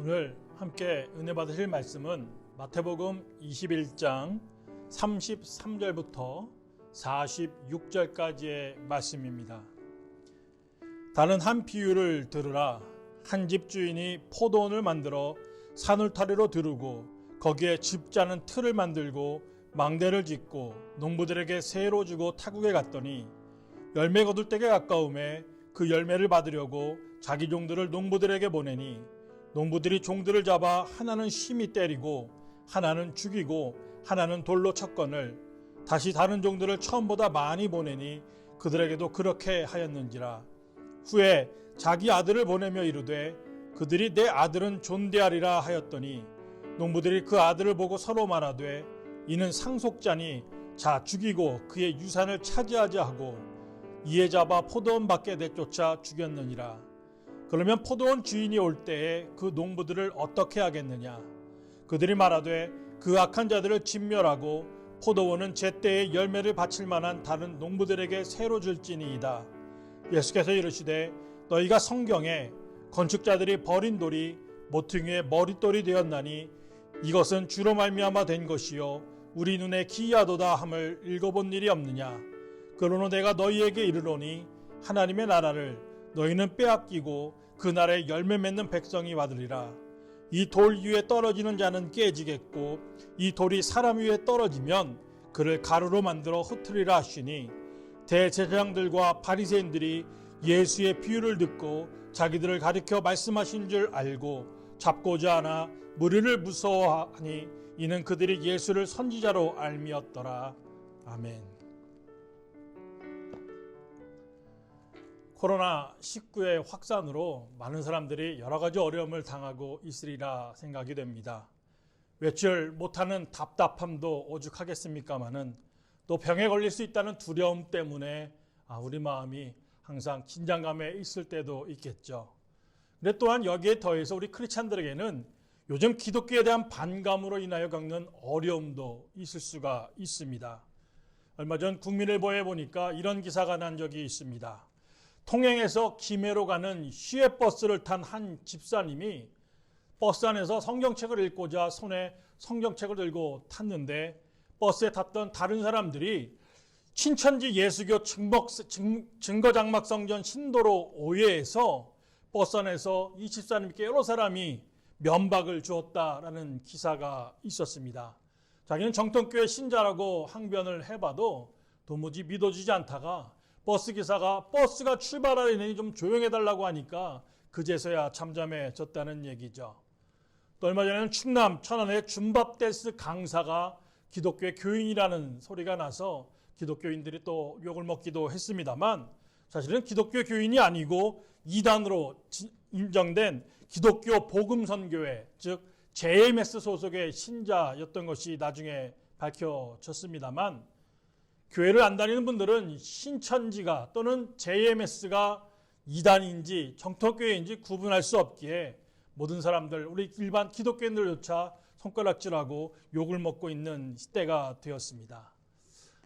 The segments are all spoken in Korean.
오늘 함께 은혜 받으실 말씀은 마태복음 21장 33절부터 46절까지의 말씀입니다. 다른 한 비유를 들으라. 한 집 주인이 포도원을 만들어 산울타리로 두르고 거기에 집 짜는 틀을 만들고 망대를 짓고 농부들에게 세로 주고 타국에 갔더니 열매 거둘 때가 가까움에 그 열매를 받으려고 자기 종들을 농부들에게 보내니 농부들이 종들을 잡아 하나는 심히 때리고 하나는 죽이고 하나는 돌로 쳤거늘 다시 다른 종들을 처음보다 많이 보내니 그들에게도 그렇게 하였는지라. 후에 자기 아들을 보내며 이르되 그들이 내 아들은 존대하리라 하였더니 농부들이 그 아들을 보고 서로 말하되 이는 상속자니 자 죽이고 그의 유산을 차지하자 하고 이에 잡아 포도원 밖에 내쫓아 죽였느니라. 그러면 포도원 주인이 올 때에 그 농부들을 어떻게 하겠느냐? 그들이 말하되 그 악한 자들을 진멸하고 포도원은 제때에 열매를 바칠 만한 다른 농부들에게 새로 줄지니이다. 예수께서 이르시되 너희가 성경에 건축자들이 버린 돌이 모퉁이의 머릿돌이 되었나니 이것은 주로 말미암아 된 것이요 우리 눈에 기이하도다 함을 읽어본 일이 없느냐? 그러나 내가 너희에게 이르노니 하나님의 나라를 너희는 빼앗기고 그날에 열매 맺는 백성이 받으리라. 이 돌 위에 떨어지는 자는 깨지겠고 이 돌이 사람 위에 떨어지면 그를 가루로 만들어 흩으리라 하시니 대제사장들과 바리새인들이 예수의 비유를 듣고 자기들을 가리켜 말씀하신 줄 알고 잡고자 하나 무리를 무서워하니 이는 그들이 예수를 선지자로 알미었더라. 아멘. 코로나19의 확산으로 많은 사람들이 여러 가지 어려움을 당하고 있으리라 생각이 됩니다. 외출 못하는 답답함도 오죽하겠습니까마는 또 병에 걸릴 수 있다는 두려움 때문에 우리 마음이 항상 긴장감에 있을 때도 있겠죠. 근데 또한 여기에 더해서 우리 크리스찬들에게는 요즘 기독교에 대한 반감으로 인하여 겪는 어려움도 있을 수가 있습니다. 얼마 전 국민일보에 보니까 이런 기사가 난 적이 있습니다. 통영에서 김해로 가는 시외버스를 탄 한 집사님이 버스 안에서 성경책을 읽고자 손에 성경책을 들고 탔는데 버스에 탔던 다른 사람들이 신천지 예수교 증거장막성전 신도로 오해해서 버스 안에서 이 집사님께 여러 사람이 면박을 주었다라는 기사가 있었습니다. 자기는 정통교회 신자라고 항변을 해봐도 도무지 믿어지지 않다가 버스 기사가 버스가 출발하려니 좀 조용해달라고 하니까 그제서야 잠잠해졌다는 얘기죠. 또 얼마 전에는 충남 천안의 줌밥 댄스 강사가 기독교의 교인이라는 소리가 나서 기독교인들이 또 욕을 먹기도 했습니다만 사실은 기독교 교인이 아니고 이단으로 인정된 기독교 복음선교회 즉 JMS 소속의 신자였던 것이 나중에 밝혀졌습니다만 교회를 안 다니는 분들은 신천지가 또는 JMS가 이단인지 정통교회인지 구분할 수 없기에 모든 사람들 우리 일반 기독교인들조차 손가락질하고 욕을 먹고 있는 시대가 되었습니다.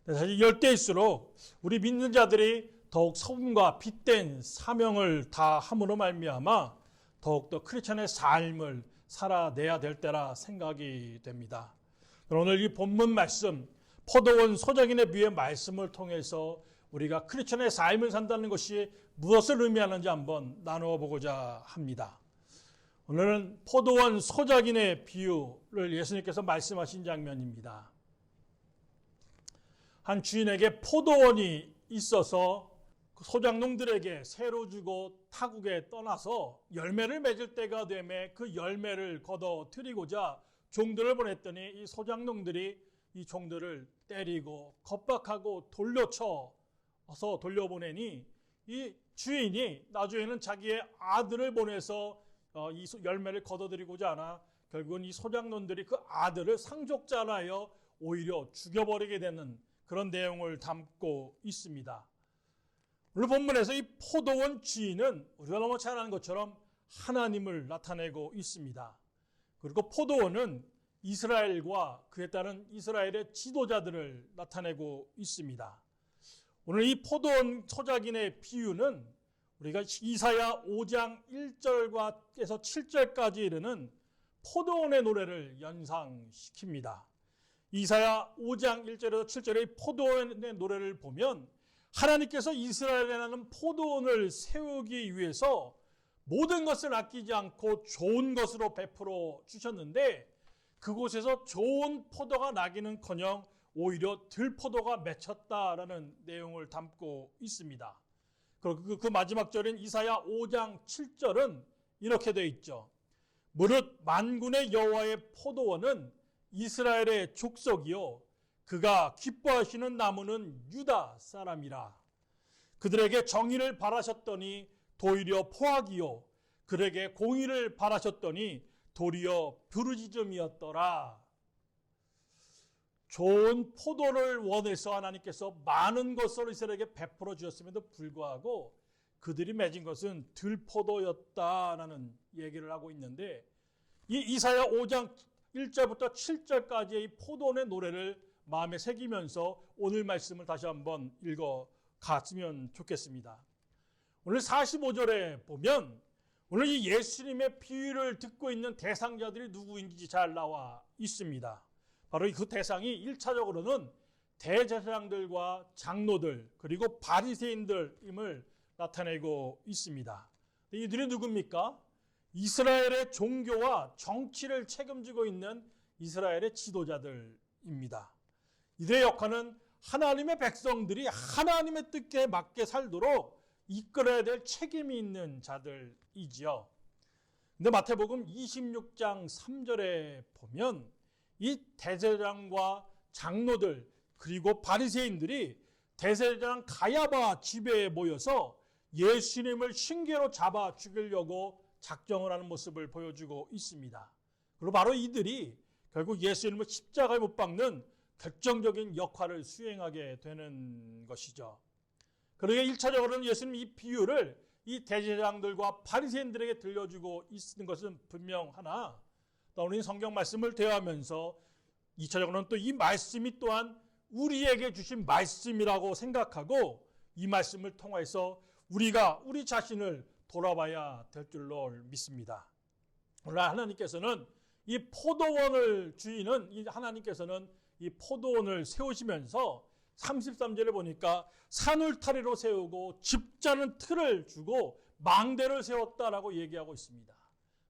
사실 이럴 때일수록 우리 믿는 자들이 더욱 소금과 빗된 사명을 다함으로 말미암아 더욱더 크리스천의 삶을 살아내야 될 때라 생각이 됩니다. 오늘 이 본문 말씀 포도원 소작인의 비유의 말씀을 통해서 우리가 크리스천의 삶을 산다는 것이 무엇을 의미하는지 한번 나누어 보고자 합니다. 오늘은 포도원 소작인의 비유를 예수님께서 말씀하신 장면입니다. 한 주인에게 포도원이 있어서 소작농들에게 새로 주고 타국에 떠나서 열매를 맺을 때가 되매 그 열매를 거둬 들이고자 종들을 보냈더니 이 소작농들이 이 종들을 때리고 겁박하고 돌려쳐서 돌려보내니 이 주인이 나중에는 자기의 아들을 보내서 이 열매를 거둬들이고자 하나 결국은 이 소작농들이 그 아들을 상속자로 하여 오히려 죽여버리게 되는 그런 내용을 담고 있습니다. 오늘 본문에서 이 포도원 주인은 우리가 너무 잘 아는 것처럼 하나님을 나타내고 있습니다. 그리고 포도원은 이스라엘과 그에 따른 이스라엘의 지도자들을 나타내고 있습니다. 오늘 이 포도원 소작인의 비유는 우리가 이사야 5장 1절에서 7절까지 이르는 포도원의 노래를 연상시킵니다. 이사야 5장 1절에서 7절의 포도원의 노래를 보면 하나님께서 이스라엘이라는 포도원을 세우기 위해서 모든 것을 아끼지 않고 좋은 것으로 베풀어 주셨는데 그곳에서 좋은 포도가 나기는커녕 오히려 들포도가 맺혔다라는 내용을 담고 있습니다. 그리고 그 마지막 절인 이사야 5장 7절은 이렇게 되어 있죠. 무릇 만군의 여호와의 포도원은 이스라엘의 족속이요 그가 기뻐하시는 나무는 유다 사람이라. 그들에게 정의를 바라셨더니 도리어 포악이요 그들에게 공의를 바라셨더니 도리어 부르짖음이었더라. 좋은 포도를 원해서 하나님께서 많은 것을 이스라엘에게 베풀어 주셨음에도 불구하고 그들이 맺은 것은 들포도였다라는 얘기를 하고 있는데 이 이사야 5장 1절부터 7절까지의 포도원의 노래를 마음에 새기면서 오늘 말씀을 다시 한번 읽어갔으면 좋겠습니다. 오늘 45절에 보면 오늘 이 예수님의 비유를 듣고 있는 대상자들이 누구인지 잘 나와 있습니다. 바로 그 대상이 1차적으로는 대제사장들과 장로들 그리고 바리새인들임을 나타내고 있습니다. 이들이 누굽니까? 이스라엘의 종교와 정치를 책임지고 있는 이스라엘의 지도자들입니다. 이들의 역할은 하나님의 백성들이 하나님의 뜻에 맞게 살도록 이끌어야 될 책임이 있는 자들이지요. 근데 마태복음 26장 3절에 보면 이 대제사장과 장로들 그리고 바리새인들이 대제사장 가야바 집에 모여서 예수님을 신계로 잡아 죽이려고 작정을 하는 모습을 보여주고 있습니다. 그리고 바로 이들이 결국 예수님을 십자가에 못 박는 결정적인 역할을 수행하게 되는 것이죠. 그러게 1차적으로는 예수님 이 비유를 이 대제사장들과 바리새인들에게 들려주고 있는 것은 분명하나 우리는 성경 말씀을 대하면서 2차적으로는 또 이 말씀이 또한 우리에게 주신 말씀이라고 생각하고 이 말씀을 통해서 우리가 우리 자신을 돌아봐야 될 줄로 믿습니다. 오늘 하나님께서는 이 포도원을 주인은 이 하나님께서는 이 포도원을 세우시면서 33절에 보니까 산울타리로 세우고 집자는 틀을 주고 망대를 세웠다라고 얘기하고 있습니다.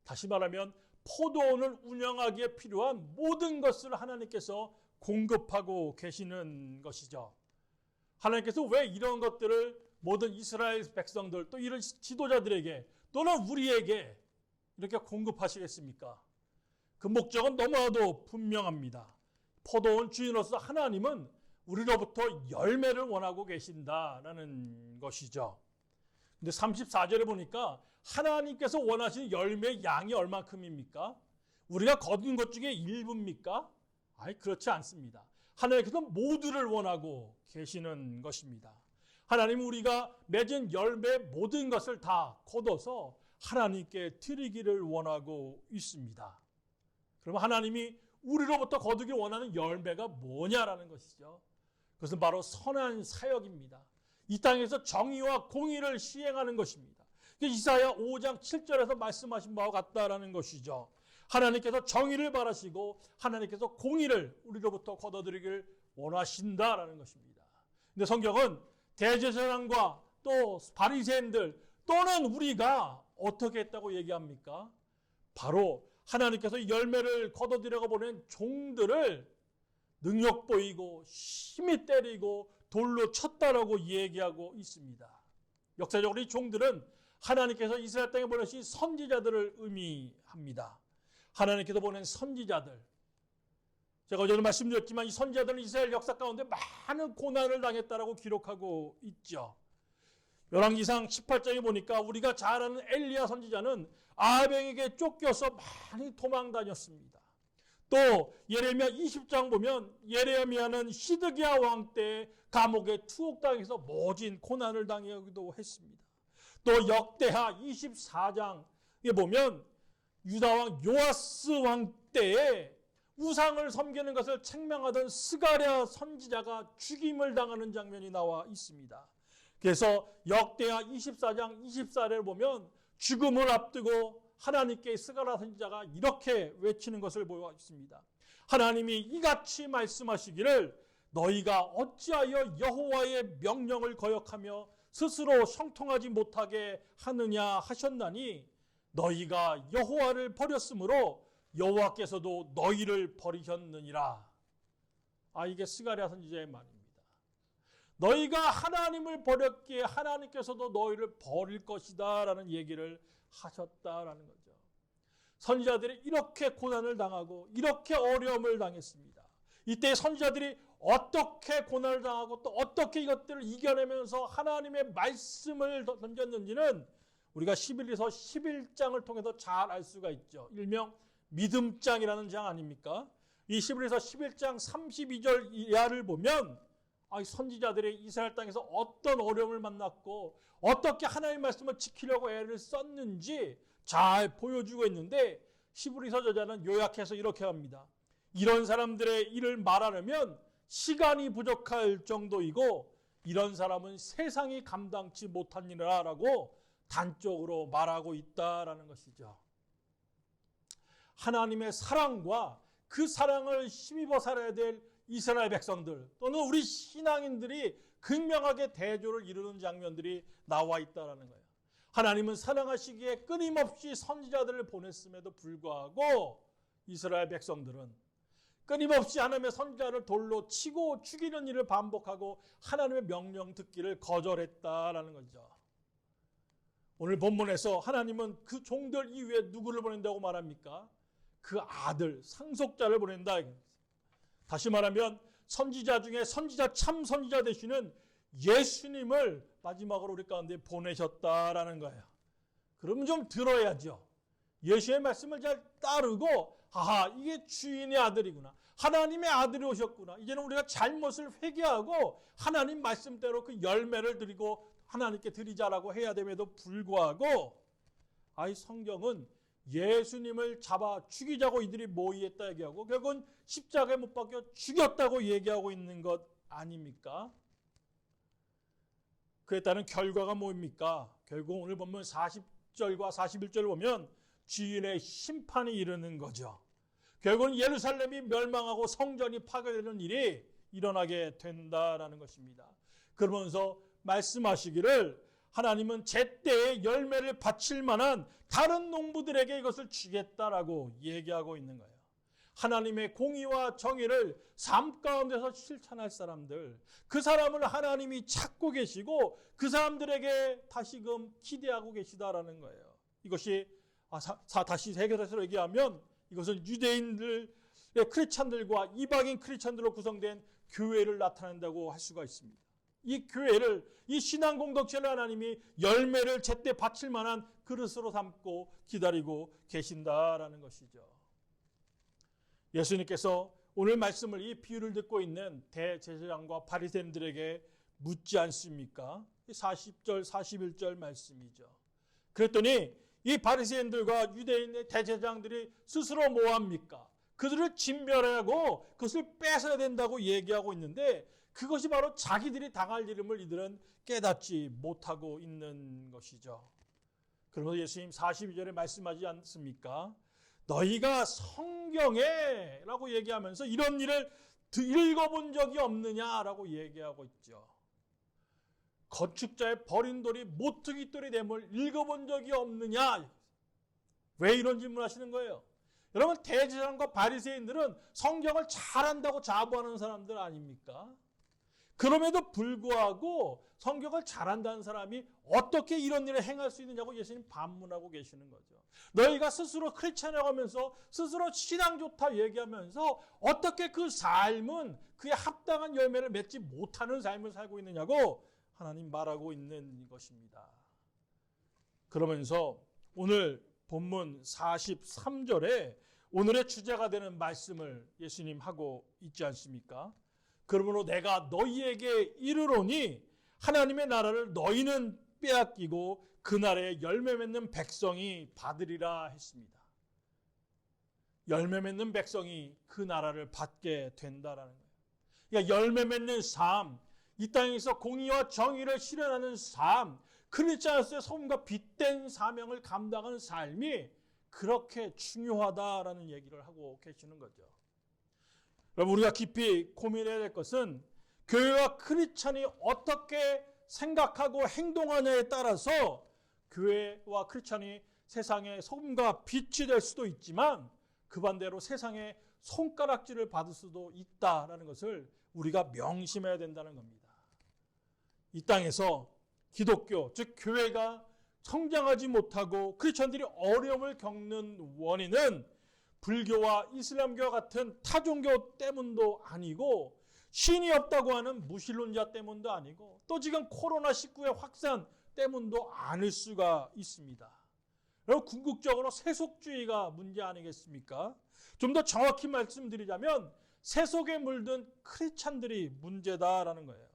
다시 말하면 포도원을 운영하기에 필요한 모든 것을 하나님께서 공급하고 계시는 것이죠. 하나님께서 왜 이런 것들을 모든 이스라엘 백성들 또 이런 지도자들에게 또는 우리에게 이렇게 공급하시겠습니까? 그 목적은 너무나도 분명합니다. 포도원 주인으로서 하나님은 우리로부터 열매를 원하고 계신다라는 것이죠. 근데 34절에 보니까 하나님께서 원하시는 열매의 양이 얼마큼입니까? 우리가 거둔 것 중에 일부입니까? 아니, 그렇지 않습니다. 하나님께서 모두를 원하고 계시는 것입니다. 하나님은 우리가 맺은 열매 모든 것을 다 거둬서 하나님께 드리기를 원하고 있습니다. 그럼 하나님이 우리로부터 거두기 원하는 열매가 뭐냐라는 것이죠. 그것은 바로 선한 사역입니다. 이 땅에서 정의와 공의를 시행하는 것입니다. 이사야 5장 7절에서 말씀하신 바와 같다라는 것이죠. 하나님께서 정의를 바라시고 하나님께서 공의를 우리로부터 거둬들이길 원하신다라는 것입니다. 근데 성경은 대제사장과 또 바리새인들 또는 우리가 어떻게 했다고 얘기합니까? 바로 하나님께서 열매를 거둬들여가 보낸 종들을 능력 보이고 힘이 때리고 돌로 쳤다라고 얘기하고 있습니다. 역사적으로 이 종들은 하나님께서 이스라엘 땅에 보내신 선지자들을 의미합니다. 하나님께서 보낸 선지자들. 제가 어제도 말씀드렸지만 이 선지자들은 이스라엘 역사 가운데 많은 고난을 당했다라고 기록하고 있죠. 열왕기상 18장에 보니까 우리가 잘 아는 엘리야 선지자는 아합에게 쫓겨서 많이 도망 다녔습니다. 또 예레미야 20장 보면 예레미야는 시드기야 왕 때 감옥에 투옥당해서 모진 고난을 당하기도 했습니다. 또 역대하 24장에 보면 유다 왕 요아스 왕 때에 우상을 섬기는 것을 책망하던 스가랴 선지자가 죽임을 당하는 장면이 나와 있습니다. 그래서 역대하 24장 24절을 보면 죽음을 앞두고 하나님께 스가랴 선지자가 이렇게 외치는 것을 보여있습니다. 하나님이 이같이 말씀하시기를 너희가 어찌하여 여호와의 명령을 거역하며 스스로 형통하지 못하게 하느냐 하셨나니 너희가 여호와를 버렸으므로 여호와께서도 너희를 버리셨느니라. 이게 스가랴 선지자의 말입니다. 너희가 하나님을 버렸기에 하나님께서도 너희를 버릴 것이다 라는 얘기를 하셨다라는 거죠. 선지자들이 이렇게 고난을 당하고 이렇게 어려움을 당했습니다. 이때 선지자들이 어떻게 고난을 당하고 또 어떻게 이것들을 이겨내면서 하나님의 말씀을 던졌는지는 우리가 11에서 11장을 통해서 잘 알 수가 있죠. 일명 믿음장이라는 장 아닙니까? 이 11에서 11장 32절 이하를 보면 선지자들이 이스라엘 땅에서 어떤 어려움을 만났고 어떻게 하나님의 말씀을 지키려고 애를 썼는지 잘 보여주고 있는데 히브리서 저자는 요약해서 이렇게 합니다. 이런 사람들의 일을 말하려면 시간이 부족할 정도이고 이런 사람은 세상이 감당치 못하니라라고 단적으로 말하고 있다라는 것이죠. 하나님의 사랑과 그 사랑을 힘입어 살아야 될 이스라엘 백성들 또는 우리 신앙인들이 극명하게 대조를 이루는 장면들이 나와 있다라는 거예요. 하나님은 사랑하시기에 끊임없이 선지자들을 보냈음에도 불구하고 이스라엘 백성들은 끊임없이 하나님의 선지자를 돌로 치고 죽이는 일을 반복하고 하나님의 명령 듣기를 거절했다라는 거죠. 오늘 본문에서 하나님은 그 종들 이후에 누구를 보낸다고 말합니까? 그 아들, 상속자를 보낸다. 다시 말하면 선지자 중에 선지자, 참 선지자 되시는 예수님을 마지막으로 우리 가운데 보내셨다라는 거예요. 그러면 좀 들어야죠. 예수의 말씀을 잘 따르고 이게 주인의 아들이구나. 하나님의 아들이 오셨구나. 이제는 우리가 잘못을 회개하고 하나님 말씀대로 그 열매를 드리고 하나님께 드리자라고 해야 됨에도 불구하고 성경은 예수님을 잡아 죽이자고 이들이 모의했다 얘기하고 결국은 십자가에 못 박혀 죽였다고 얘기하고 있는 것 아닙니까? 그에 따른 결과가 뭡니까? 결국 오늘 보면 40절과 41절을 보면 주인의 심판이 이르는 거죠. 결국은 예루살렘이 멸망하고 성전이 파괴되는 일이 일어나게 된다라는 것입니다. 그러면서 말씀하시기를 하나님은 제때에 열매를 바칠 만한 다른 농부들에게 이것을 주겠다라고 얘기하고 있는 거예요. 하나님의 공의와 정의를 삶 가운데서 실천할 사람들, 그 사람을 하나님이 찾고 계시고 그 사람들에게 다시금 기대하고 계시다라는 거예요. 이것이 다시 세계사로 얘기하면 이것은 유대인들의 크리스찬들과 이방인 크리스찬들로 구성된 교회를 나타낸다고 할 수가 있습니다. 이 교회를, 이 신앙 공동체를 하나님이 열매를 제때 바칠 만한 그릇으로 삼고 기다리고 계신다라는 것이죠. 예수님께서 오늘 말씀을, 이 비유를 듣고 있는 대제사장과 바리새인들에게 묻지 않습니까? 40절, 41절 말씀이죠. 그랬더니 이 바리새인들과 유대인의 대제사장들이 스스로 뭐합니까? 그들을 진멸하고 그것을 뺏어야 된다고 얘기하고 있는데 그것이 바로 자기들이 당할 이름을 이들은 깨닫지 못하고 있는 것이죠. 그러면서 예수님 42절에 말씀하지 않습니까? 너희가 성경에 라고 얘기하면서 이런 일을 읽어본 적이 없느냐라고 얘기하고 있죠. 건축자의 버린 돌이 모퉁이 돌이 됨을 읽어본 적이 없느냐? 왜 이런 질문하시는 거예요? 여러분, 대제사장과 바리새인들은 성경을 잘한다고 자부하는 사람들 아닙니까? 그럼에도 불구하고 성경을 잘한다는 사람이 어떻게 이런 일을 행할 수 있느냐고 예수님 반문하고 계시는 거죠. 너희가 스스로 크리스찬이라고 하면서 스스로 신앙 좋다 얘기하면서 어떻게 그 삶은 그에 합당한 열매를 맺지 못하는 삶을 살고 있느냐고 하나님 말하고 있는 것입니다. 그러면서 오늘 본문 43절에 오늘의 주제가 되는 말씀을 예수님 하고 있지 않습니까? 그러므로 내가 너희에게 이르노니 하나님의 나라를 너희는 빼앗기고 그날에 열매 맺는 백성이 받으리라 했습니다. 열매 맺는 백성이 그 나라를 받게 된다라는 거예요. 그러니까 열매 맺는 삶, 이 땅에서 공의와 정의를 실현하는 삶, 크리스천으로서의 소금과 빛된 사명을 감당하는 삶이 그렇게 중요하다라는 얘기를 하고 계시는 거죠. 여러분, 우리가 깊이 고민해야 될 것은 교회와 크리스천이 어떻게 생각하고 행동하냐에 따라서 교회와 크리스천이 세상의 소금과 빛이 될 수도 있지만 그 반대로 세상의 손가락질을 받을 수도 있다라는 것을 우리가 명심해야 된다는 겁니다. 이 땅에서 기독교, 즉 교회가 성장하지 못하고 크리스천들이 어려움을 겪는 원인은 불교와 이슬람교와 같은 타종교 때문도 아니고 신이 없다고 하는 무신론자 때문도 아니고 또 지금 코로나19의 확산 때문도 아닐 수가 있습니다. 여러분, 궁극적으로 세속주의가 문제 아니겠습니까? 좀 더 정확히 말씀드리자면 세속에 물든 크리스찬들이 문제다라는 거예요.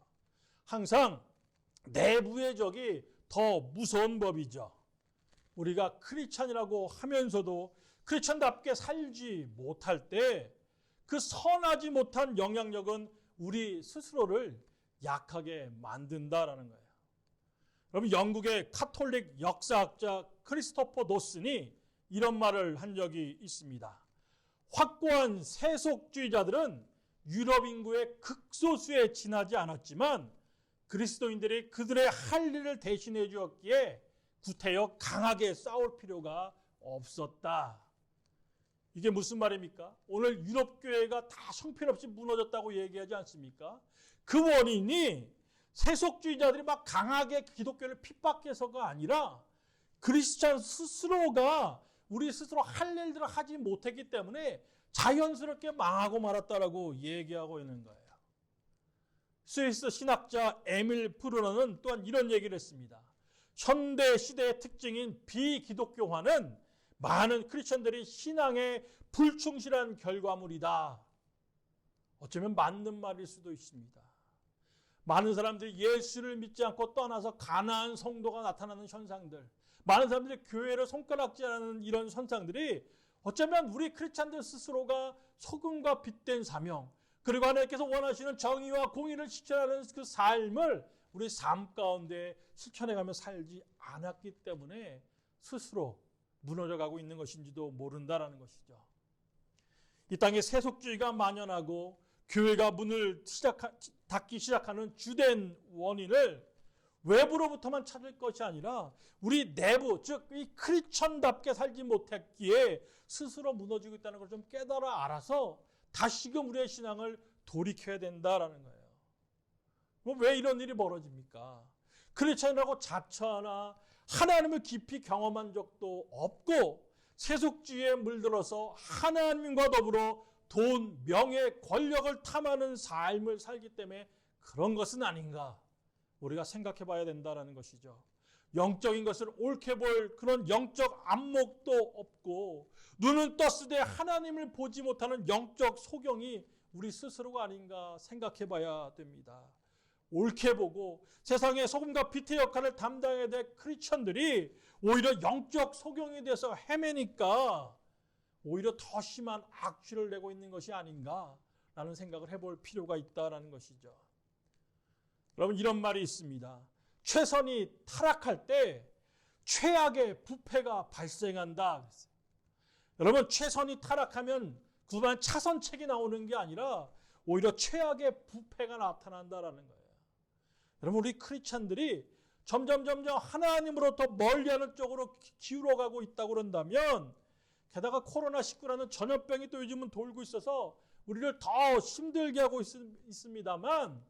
항상 내부의 적이 더 무서운 법이죠. 우리가 크리스찬이라고 하면서도 크리스찬답게 살지 못할 때 그 선하지 못한 영향력은 우리 스스로를 약하게 만든다라는 거예요. 여러분, 영국의 카톨릭 역사학자 크리스토퍼 도슨이 이런 말을 한 적이 있습니다. 확고한 세속주의자들은 유럽 인구의 극소수에 지나지 않았지만 그리스도인들이 그들의 할 일을 대신해 주었기에 구태여 강하게 싸울 필요가 없었다. 이게 무슨 말입니까? 오늘 유럽 교회가 다 형편없이 무너졌다고 얘기하지 않습니까? 그 원인이 세속주의자들이 막 강하게 기독교를 핍박해서가 아니라 크리스찬 스스로가 우리 스스로 할 일들을 하지 못했기 때문에 자연스럽게 망하고 말았다라고 얘기하고 있는 거예요. 스위스 신학자 에밀 프루너는 또한 이런 얘기를 했습니다. 현대 시대의 특징인 비기독교화는 많은 크리스천들이 신앙에 불충실한 결과물이다. 어쩌면 맞는 말일 수도 있습니다. 많은 사람들이 예수를 믿지 않고 떠나서 가난한 성도가 나타나는 현상들, 많은 사람들이 교회를 손가락질하는 이런 현상들이 어쩌면 우리 크리스찬들 스스로가 소금과 빛된 사명, 그리고 하나님께서 원하시는 정의와 공의를 실천하는 그 삶을 우리 삶 가운데 실천해가며 살지 않았기 때문에 스스로 무너져가고 있는 것인지도 모른다라는 것이죠. 이 땅에 세속주의가 만연하고 교회가 문을 닫기 시작하는 주된 원인을 외부로부터만 찾을 것이 아니라 우리 내부, 즉 이 크리스천답게 살지 못했기에 스스로 무너지고 있다는 걸 좀 깨달아 알아서 다시금 우리의 신앙을 돌이켜야 된다라는 거예요. 왜 이런 일이 벌어집니까? 크리스천이라고 자처하나 하나님을 깊이 경험한 적도 없고 세속주의에 물들어서 하나님과 더불어 돈, 명예, 권력을 탐하는 삶을 살기 때문에 그런 것은 아닌가 우리가 생각해 봐야 된다는 것이죠. 영적인 것을 옳게 볼 그런 영적 안목도 없고 눈은 떴으되 하나님을 보지 못하는 영적 소경이 우리 스스로가 아닌가 생각해 봐야 됩니다. 옳게 보고 세상의 소금과 빛의 역할을 담당해야 될 크리스천들이 오히려 영적 소경이 돼서 헤매니까 오히려 더 심한 악취를 내고 있는 것이 아닌가라는 생각을 해볼 필요가 있다는 것이죠. 여러분, 이런 말이 있습니다. 최선이 타락할 때 최악의 부패가 발생한다. 여러분, 최선이 타락하면 그만 차선책이 나오는 게 아니라 오히려 최악의 부패가 나타난다라는 거예요. 여러분, 우리 크리스찬들이 점점 하나님으로부터 멀리하는 쪽으로 기울어가고 있다고 그런다면 게다가 코로나19라는 전염병이 또 요즘은 돌고 있어서 우리를 더 힘들게 하고 있습니다만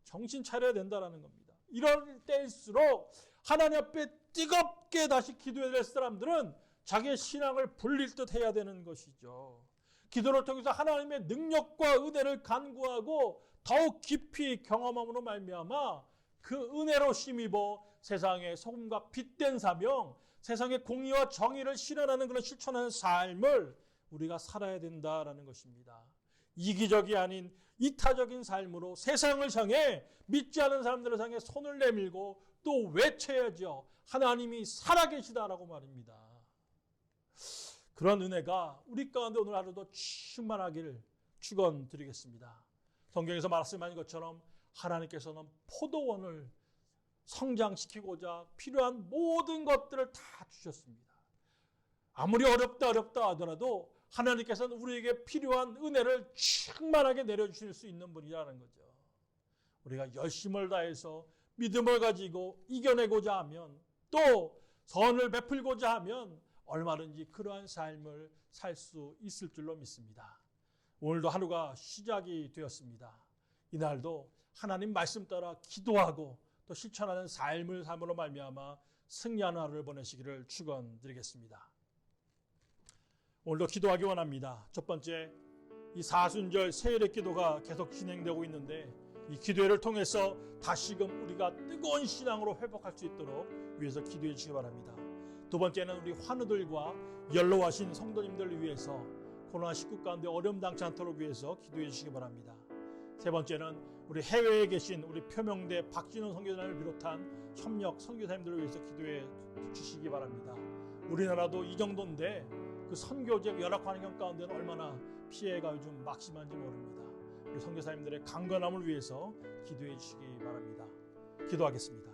정신 차려야 된다는 겁니다. 이럴 때일수록 하나님 앞에 뜨겁게 다시 기도해야 될 사람들은 자기의 신앙을 불릴 듯 해야 되는 것이죠. 기도를 통해서 하나님의 능력과 은혜를 간구하고 더욱 깊이 경험함으로 말미암아 그 은혜로 힘입어 세상의 소금과 빛된 사명, 세상의 공의와 정의를 실현하는 그런 실천하는 삶을 우리가 살아야 된다라는 것입니다. 이기적이 아닌 이타적인 삶으로 세상을 향해 믿지 않은 사람들을 향해 손을 내밀고 또 외쳐야죠. 하나님이 살아계시다라고 말입니다. 그런 은혜가 우리 가운데 오늘 하루도 충만하기를 축원드리겠습니다. 성경에서 말씀하신 것처럼 하나님께서는 포도원을 성장시키고자 필요한 모든 것들을 다 주셨습니다. 아무리 어렵다 하더라도 하나님께서는 우리에게 필요한 은혜를 충만하게 내려주실 수 있는 분이라는 거죠. 우리가 열심을 다해서 믿음을 가지고 이겨내고자 하면, 또 선을 베풀고자 하면 얼마든지 그러한 삶을 살 수 있을 줄로 믿습니다. 오늘도 하루가 시작이 되었습니다. 이날도 하나님 말씀 따라 기도하고 또 실천하는 삶을 삶으로 말미암아 승리하는 하루를 보내시기를 축원드리겠습니다. 오늘도 기도하기 원합니다. 첫 번째, 이 사순절 세일의 기도가 계속 진행되고 있는데 이 기도회를 통해서 다시금 우리가 뜨거운 신앙으로 회복할 수 있도록 위해서 기도해 주시기 바랍니다. 두 번째는 우리 환우들과 연로하신 성도님들을 위해서 코로나19 가운데 어려움 당치 않도록 위해서 기도해 주시기 바랍니다. 세 번째는 우리 해외에 계신 우리 표명대 박진원 선교사님을 비롯한 협력 선교사님들을 위해서 기도해 주시기 바랍니다. 우리나라도 이 정도인데 그 선교적 열악 환경 가운데는 얼마나 피해가 요즘 막심한지 모릅니다. 우리 선교사님들의 강건함을 위해서 기도해 주시기 바랍니다. 기도하겠습니다.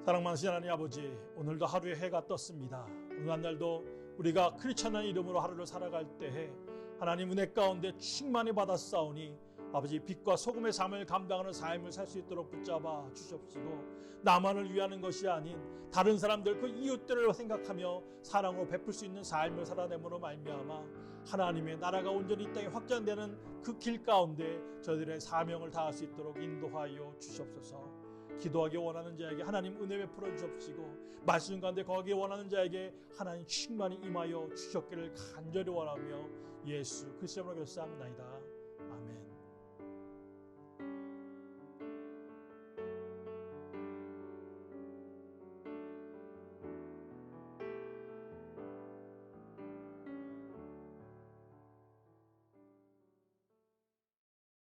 사랑 많으신 하나님 아버지, 오늘도 하루에 해가 떴습니다. 오늘 한 날도 우리가 크리스천의 이름으로 하루를 살아갈 때에 하나님 은혜 가운데 충만히 받았사오니 아버지 빛과 소금의 삶을 감당하는 삶을 살 수 있도록 붙잡아 주시옵시고, 나만을 위하는 것이 아닌 다른 사람들 그 이웃들을 생각하며 사랑으로 베풀 수 있는 삶을 살아내므로 말미암아 하나님의 나라가 온전히 이 땅에 확장되는 그 길 가운데 저희들의 사명을 다할 수 있도록 인도하여 주시옵소서. 기도하기 원하는 자에게 하나님 은혜 베풀어 주옵시고, 말씀 가운데 거하기 원하는 자에게 하나님 충만히 임하여 주셨기를 간절히 원하며 예수 그리스도로 결사합니다.